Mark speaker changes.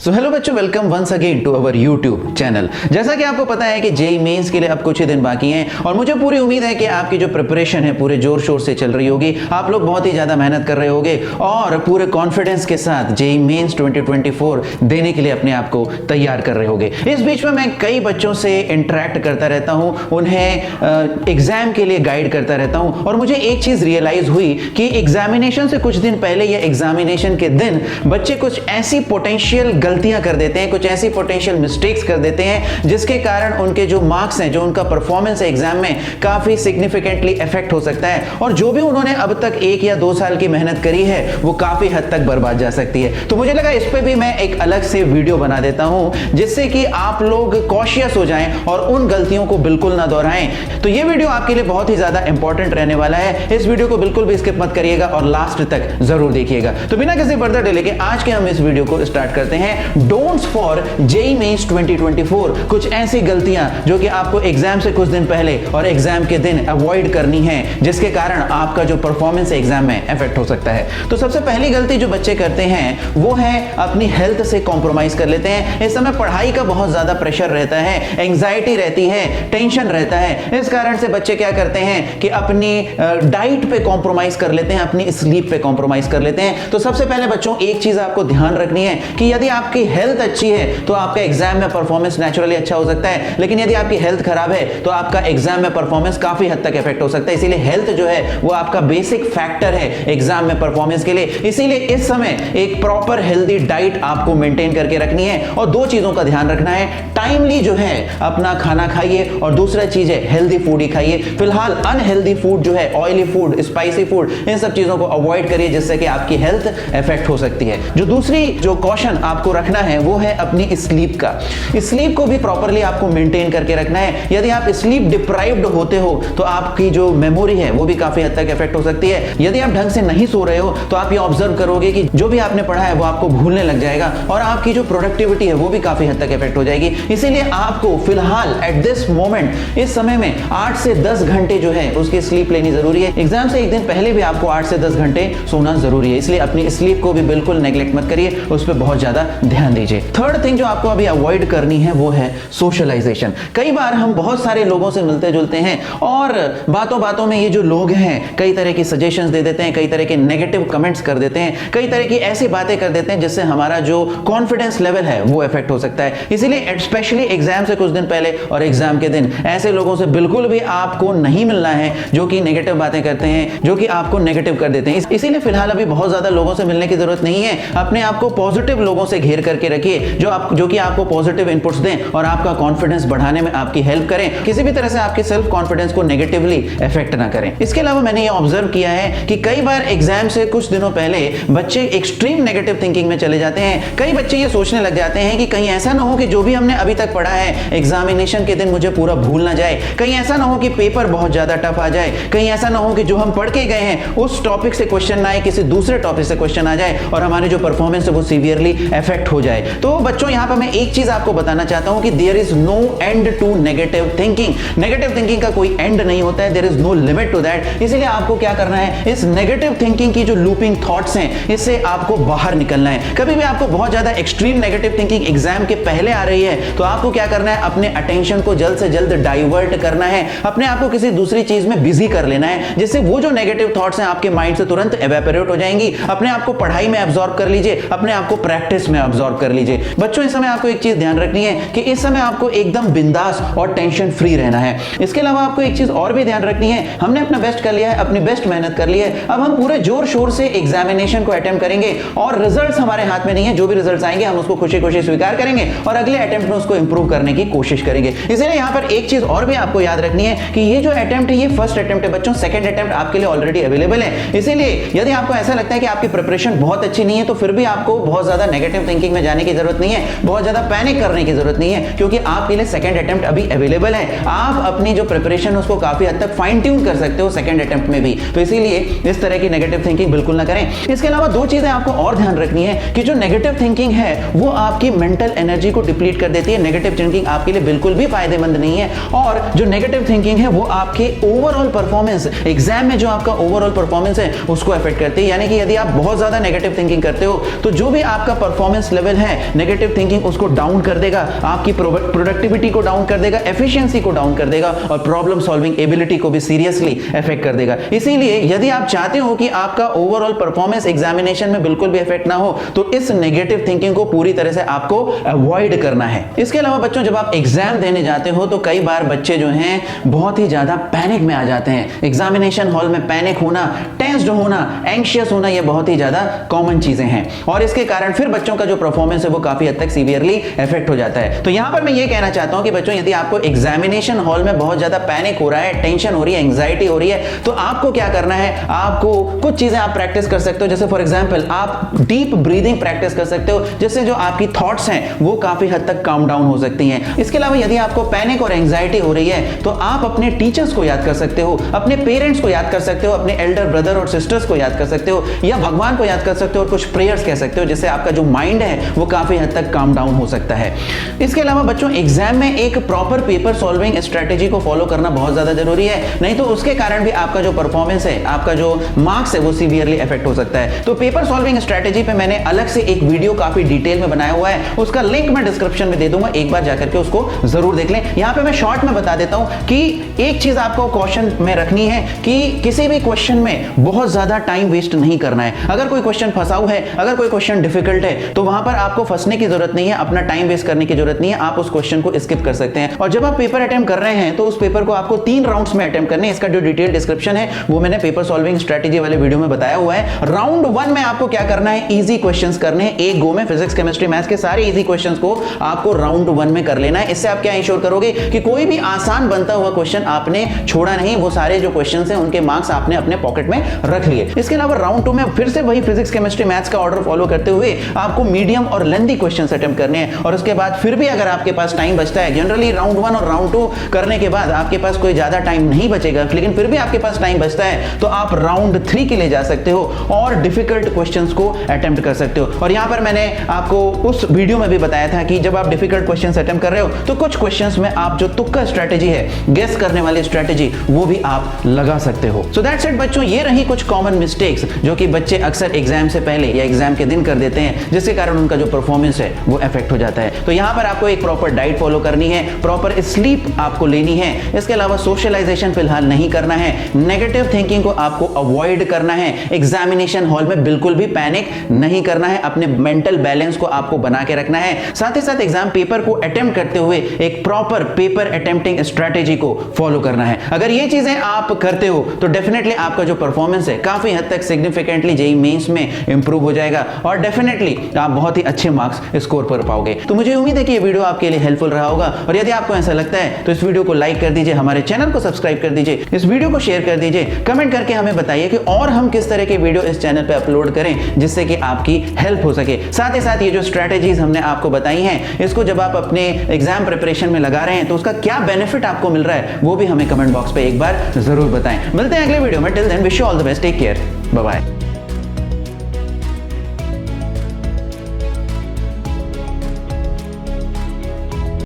Speaker 1: सो hello बच्चों, welcome once again to our YouTube channel. जैसा कि आपको पता है कि जेईई मेंस के लिए अब कुछ ही दिन बाकी हैं और मुझे पूरी उम्मीद है कि आपकी जो प्रिपरेशन है पूरे जोर शोर से चल रही होगी। आप लोग बहुत ही ज़्यादा मेहनत कर रहे होंगे और पूरे कॉन्फिडेंस के साथ जेईई मेंस 2024 देने के लिए अपने आप को तैयार कर रहे होंगे। इस बीच में मैं कई बच्चों से इंटरेक्ट करता रहता हूँ, उन्हें एग्जाम के लिए गाइड करता रहता हूँ और मुझे एक चीज़ रियलाइज हुई कि एग्जामिनेशन से कुछ दिन पहले या एग्जामिनेशन के दिन बच्चे कुछ ऐसी पोटेंशियल गलतियां कर देते हैं, कुछ ऐसी पोटेंशियल मिस्टेक्स कर देते हैं जिसके कारण उनके जो मार्क्स हैं, जो उनका परफॉर्मेंस है एग्जाम में, काफी सिग्निफिकेंटली इफेक्ट हो सकता है और जो भी उन्होंने अब तक 1 या 2 साल की मेहनत करी है वो काफी हद तक बर्बाद जा सकती है। तो मुझे लगा इस पे भी मैं एक अलग से वीडियो बना देता हूं जिससे कि आप लोग कॉशियस हो जाएं और उन गलतियों को बिल्कुल ना दोहराएं। तो ये वीडियो आपके लिए बहुत ही ज्यादा इंपॉर्टेंट रहने वाला है। इस वीडियो को बिल्कुल भी स्किप मत करिएगा और लास्ट तक जरूर देखिएगा। तो बिना किसी फर्दर डिले के आज के हम इस वीडियो को स्टार्ट करते हैं। डोंट्स फॉर जेईई मेंस 2024, कुछ ऐसी गलतियां जो कि आपको एग्जाम से कुछ दिन पहले और एग्जाम के दिन अवॉइड करनी है जिसके कारण आपका जो परफॉर्मेंस एग्जाम में इफेक्ट हो सकता है। तो सबसे पहली गलती जो बच्चे करते हैं वो है अपनी हेल्थ से कॉम्प्रोमाइज कर लेते हैं। इस समय पढ़ाई का बहुत ज्यादा प्रेशर रहता है, एंग्जाइटी रहती है, टेंशन रहता है। इस कारण से बच्चे क्या करते हैं कि अपनी डाइट पे कॉम्प्रोमाइज कर लेते हैं, अपनी स्लीप पे कॉम्प्रोमाइज कर लेते हैं। तो सबसे पहले बच्चों एक चीज आपको ध्यान रखनी है कि यदि आपकी हेल्थ अच्छी है तो आपका एग्जाम में परफॉर्मेंस नेचुरली अच्छा हो सकता है, लेकिन यदि आपकी हेल्थ खराब है तो आपका एग्जाम में परफॉर्मेंस काफी हद तक इफेक्ट हो सकता है। इसीलिए हेल्थ जो है वो आपका बेसिक फैक्टर है एग्जाम में परफॉर्मेंस के लिए। इसीलिए इस समय एक प्रॉपर हेल्दी डाइट आपको मेंटेन करके रखनी है और 2 चीजों का ध्यान रखना है। टाइमली जो है अपना खाना खाइए और दूसरा चीज है हेल्दी फूड ही खाइए। फिलहाल अनहेल्दी फूड जो है, ऑयली फूड, स्पाइसी फूड, इन सब चीजों को अवॉइड करिए जिससे कि आपकी हेल्थ इफेक्ट हो सकती है। जो दूसरी जो कॉशन आपको रखना है वो है अपनी स्लीप का। स्लीप को भी प्रॉपर्ली आपको मेंटेन करके रखना है। यदि आप स्लीप डिप्राइव्ड होते हो तो आपकी जो मेमोरी है वो भी काफी हद तक इफेक्ट हो सकती है। यदि आप ढंग से नहीं सो रहे हो तो आप ये ऑब्जर्व करोगे कि जो भी आपने पढ़ा है वो आपको भूलने लग जाएगा और आपकी जो प्रोडक्टिविटी है वो भी काफी हद तक इफेक्ट हो जाएगी। इसीलिए आपको फिलहाल एट दिस मोमेंट, इस समय में 8 से 10 घंटे जो है उसकी स्लीप लेनी जरूरी है। एग्जाम से एक दिन पहले भी आपको 8 से 10 घंटे सोना जरूरी है, इसलिए अपनी स्लीप को भी बिल्कुल नेग्लेक्ट मत करिए, उस पर बहुत ज्यादा ध्यान दीजिए। थर्ड थिंग जो आपको अभी अवॉइड करनी है वो है सोशलाइजेशन। कई बार हम बहुत सारे लोगों से मिलते जुलते हैं और बातों बातों में ये जो लोग हैं कई तरह की सजेशंस दे देते हैं, कई तरह के नेगेटिव कमेंट्स कर देते हैं, कई तरह की ऐसी बातें कर देते हैं जिससे हमारा जो कॉन्फिडेंस लेवल है वो इफेक्ट हो सकता है। इसीलिए स्पेशली एग्जाम से कुछ दिन पहले और एग्जाम के दिन ऐसे लोगों से बिल्कुल भी आपको नहीं मिलना है जो कि नेगेटिव बातें करते हैं, जो कि आपको नेगेटिव कर देते हैं। इसीलिए फिलहाल अभी बहुत ज्यादा लोगों से मिलने की जरूरत नहीं है। अपने आप को पॉजिटिव लोगों से घेर करके रखिए जो कि आपको पॉजिटिव इनपुट्स दें और आपका कॉन्फिडेंस बढ़ाने में आपकी हेल्प करें, किसी भी तरह से आपके सेल्फ कॉन्फिडेंस को नेगेटिवली इफेक्ट ना करें। इसके अलावा मैंने ये ऑब्जर्व किया है कि कई बार एग्जाम से कुछ दिनों पहले बच्चे एक्सट्रीम नेगेटिव थिंकिंग में चले जाते हैं। कई बच्चे ये सोचने लग जाते हैं कि कहीं ऐसा ना हो कि जो भी हमने अभी तक पढ़ा है एग्जामिनेशन के दिन मुझे पूरा भूल ना जाए, कहीं ऐसा ना हो कि पेपर बहुत ज्यादा टफ आ जाए, कहीं ऐसा ना हो कि जो हम पढ़ के गए हैं उस टॉपिक से क्वेश्चन ना आए, किसी दूसरे टॉपिक से क्वेश्चन आ जाए और हमारी जो परफॉर्मेंस है वो सीवियरली इफेक्ट हो जाए। तो बच्चों यहां पर मैं एक चीज आपको बताना चाहता हूं कि there is no end to negative thinking. Negative thinking का कोई एंड नहीं होता है, there is no limit to that. इसलिए आपको क्या करना है, इस नेगेटिव थिंकिंग की जो लूपिंग थॉट्स हैं इससे आपको बाहर निकलना है। कभी भी आपको बहुत ज्यादा एक्सट्रीम नेगेटिव थिंकिंग एग्जाम के पहले आ रही है तो आपको क्या करना है, अपने अटेंशन को जल्द से जल्द डाइवर्ट करना है, अपने आप को किसी दूसरी चीज में बिजी कर लेना है जिससे वो जो नेगेटिव थॉट्स हैं आपके माइंड से तुरंत एवेपोरेट हो जाएंगी। अपने आप को पढ़ाई में अब्सॉर्ब कर लीजिए, अपने आप को प्रैक्टिस में अब्सॉर्ब कर लीजिए। बच्चों इस समय आपको एक चीज ध्यान रखनी है कि इस समय आपको एकदम बिंदास और टेंशन फ्री रहना है। इसके अलावा आपको एक चीज और भी ध्यान रखनी है, हमने अपना बेस्ट कर लिया है, अपनी बेस्ट मेहनत कर ली है, अब हम पूरे जोर शोर से एग्जामिनेशन को अटेम्प्ट करेंगे और रिजल्ट्स हमारे हाथ में नहीं है। जो भी रिजल्ट्स आएंगे हम उसको खुशी खुशी स्वीकार करेंगे और अगले अटेम्प्ट में उसको इंप्रूव करने की कोशिश करेंगे। इसलिए यहां पर एक चीज और भी आपको याद रखनी है कि ये जो अटेम्प्ट है ये फर्स्ट अटेम्प्ट है बच्चों, सेकंड अटेम्प्ट आपके लिए ऑलरेडी अवेलेबल है। इसीलिए यदि आपको ऐसा लगता है कि आपकी प्रिपरेशन बहुत अच्छी नहीं है तो फिर भी आपको बहुत ज्यादा नेगेटिव थिंकिंग में जाने की जरूरत नहीं है, बहुत ज्यादा पैनिक करने की जरूरत नहीं है, क्योंकि आपके लिए सेकंड अटेम्प्ट अभी अवेलेबल है। आप अपनी जो प्रिपरेशन उसको काफी हद तक फाइन ट्यून कर सकते हो सेकंड अटेम्प्ट में भी। तो इसीलिए इस तरह की नेगेटिव थिंकिंग बिल्कुल ना करें। इसके अलावा 2 चीजें आपको और ध्यान रखनी है कि जो नेगेटिव थिंकिंग है वो आपकी मेंटल एनर्जी को डिप्लीट कर देती है। नेगेटिव थिंकिंग आपके लिए बिल्कुल भी फायदेमंद नहीं है और जो नेगेटिव थिंकिंग है वो आपके ओवरऑल परफॉर्मेंस, एग्जाम में जो आपका ओवरऑल परफॉर्मेंस है उसको अफेक्ट करती है। यानी कि यदि आप बहुत ज्यादा नेगेटिव थिंकिंग करते हो तो जो भी आपका परफॉर्मेंस परफॉर्मेंस लेवल है, नेगेटिव थिंकिंग उसको डाउन कर देगा, आपकी प्रोडक्टिविटी को डाउन कर देगा, एफिशिएंसी को डाउन कर देगा और प्रॉब्लम सॉल्विंग एबिलिटी को भी सीरियसली अफेक्ट कर देगा। इसीलिए यदि आप चाहते हो कि आपका ओवरऑल परफॉर्मेंस एग्जामिनेशन में बिल्कुल भी इफेक्ट ना हो तो इस नेगेटिव थिंकिंग को पूरी तरह से आपको अवॉइड करना है। इसके अलावा बच्चों, जब आप एग्जाम देने जाते हो तो कई बार बच्चे जो हैं बहुत ही ज्यादा पैनिक में आ जाते हैं। एग्जामिनेशन हॉल में पैनिक होना, टेंस्ड होना, एंग्शियस होना, ये बहुत ही ज्यादा कॉमन चीजें हैं और इसके कारण फिर बच्चों का जो परफॉर्मेंस है वो काफी हद तक सीवियरली इफेक्ट हो जाता है। तो यहां पर मैं ये कहना चाहता हूं कि बच्चों, यदि आपको एग्जामिनेशन हॉल में बहुत ज्यादा पैनिक हो रहा है, टेंशन हो रही है, एंग्जाइटी हो रही है, तो आपको क्या करना है, आपको कुछ चीजें आप प्रैक्टिस कर सकते हो। जैसे फॉर एग्जांपल आप डीप ब्रीदिंग प्रैक्टिस कर सकते हो, जिससे जो आपकी थॉट्स हैं वो काफी हद तक काम डाउन हो सकती हैं। इसके अलावा यदि आपको पैनिक और एंग्जाइटी हो रही है तो आप अपने टीचर्स को याद कर सकते हो, अपने पेरेंट्स को याद कर सकते हो, अपने एल्डर ब्रदर और सिस्टर्स को याद कर सकते हो या भगवान को याद कर सकते हो और कुछ प्रेयर्स कह सकते हो, जिससे आपका जो माइंड है वो काफी हद तक काम डाउन हो सकता है। इसके अलावा बच्चों, एग्जाम में एक प्रॉपर पेपर सॉल्विंग स्ट्रेटेजी को फॉलो करना बहुत ज्यादा जरूरी है, नहीं तो उसके कारण भी आपका जो परफॉर्मेंस है, आपका जो मार्क्स है वो सीवियरली इफेक्ट हो सकता है। तो पेपर सॉल्विंग स्ट्रेटेजी पे मैंने अलग से एक वीडियो काफी डिटेल में बनाया हुआ है, उसका लिंक मैं डिस्क्रिप्शन में दे दूंगा, एक बार जाकर के उसको जरूर देख लें। यहां पे मैं शॉर्ट में बता देता हूं कि एक चीज आपको क्वेश्चन में रखनी है कि किसी भी क्वेश्चन में बहुत ज्यादा टाइम वेस्ट नहीं करना है। अगर कोई क्वेश्चन फंसाऊ है, अगर कोई क्वेश्चन डिफिकल्ट है, तो वहां पर आपको फंसने की जरूरत नहीं है, अपना टाइम वेस्ट करने की जरूरत नहीं है, आप उस क्वेश्चन को स्किप कर सकते हैं। और जब आप पेपर अटेम्प्ट कर रहे हैं तो उस पेपर को आपको 3 राउंड्स में अटेम्प्ट करने हैं। इसका जो डिटेल डिस्क्रिप्शन है वो मैंने पेपर सॉल्विंग स्ट्रेटेजी वाले वीडियो में बताया हुआ है। राउंड 1 में आपको क्या करना है, इजी क्वेश्चंस करने हैं एक गो में। फिजिक्स, केमिस्ट्री, मैथ्स के सारे इजी क्वेश्चंस को आपको राउंड 1 में कर लेना है। इससे आप क्या इंश्योर करोगे कि कोई भी आसान बनता हुआ क्वेश्चन आपने छोड़ा नहीं, वो सारे जो क्वेश्चंस हैं उनके मार्क्स आपने अपने पॉकेट में रख लिए। इसके अलावा राउंड 2 में फिर से वही फिजिक्स, केमिस्ट्री, मैथ्स का ऑर्डर फॉलो करते हुए आपको मीडियम और लेंथी क्वेश्चंस अटेम्प्ट करने हैं। और उसके बाद फिर भी अगर आपके पास टाइम बचता है, जनरली राउंड 1 और राउंड 2 करने के बाद आपके पास कोई ज्यादा टाइम नहीं बचेगा, लेकिन फिर भी आपके पास टाइम बचता है तो आप राउंड 3 के लिए जा सकते हो और डिफिकल्ट क्वेश्चंस को अटेम्प्ट कर सकते हो। और यहां पर मैंने आपको उस वीडियो में भी बताया था कि जब आप डिफिकल्ट क्वेश्चंस अटेम्प्ट कर रहे हो तो कुछ क्वेश्चंस में आप जो तुक्का स्ट्रेटेजी है, गेस करने वाली स्ट्रेटेजी, वो भी आप लगा सकते हो। सो दैट्स इट बच्चों, ये रही कुछ कॉमन मिस्टेक्स जो कि बच्चे अक्सर एग्जाम से पहले या एग्जाम के दिन कर देते हैं, जिसके कारण उनका जो परफॉर्मेंस है वो अफेक्ट हो जाता है। तो यहां पर आपको एक प्रॉपर डाइट फॉलो करनी है, प्रॉपर स्लीप आपको लेनी है। इसके अलावा सोशलाइजेशन फिलहाल नहीं करना है, नेगेटिव थिंकिंग को आपको अवॉइड करना है, एग्जामिनेशन हॉल में बिल्कुल भी पैनिक नहीं करना है, अपने मेंटल बैलेंस को आपको बना के रखना है। साथ ही साथ एग्जाम पेपर को अटेम्प्ट करते हुए एक प्रॉपर पेपर अटेम्प्टिंग स्ट्रेटेजी को फॉलो करना है। अगर ये चीजें आप करते हो तो डेफिनेटली आपका जो परफॉर्मेंस है काफी हद तक सिग्निफिकेंटली जेईई मेंस में इंप्रूव हो जाएगा और डेफिनेटली आप बहुत ही अच्छे मार्क्स स्कोर कर पाओगे। तो मुझे उम्मीद है कि ये वीडियो आपके लिए हेल्पफुल रहा होगा और यदि आपको ऐसा लगता है तो इस वीडियो को लाइक कर दीजिए, हमारे चैनल को सब्सक्राइब कर दीजिए, इस वीडियो को शेयर कर दीजिए, कमेंट करके हमें बताइए कि और हम किस तरह के वीडियो इस चैनल पे अपलोड करें जिससे कि आपकी हेल्प हो सके। साथ ही साथ ये जो स्ट्रेटेजीज हमने आपको बताई हैं, इसको जब आप अपने एग्जाम प्रिपरेशन में लगा रहे हैं तो उसका क्या बेनिफिट आपको मिल रहा है वो भी हमें कमेंट बॉक्स पे एक बार जरूर बताएं। मिलते हैं अगले वीडियो में, till then wish you all the best, take care, bye bye.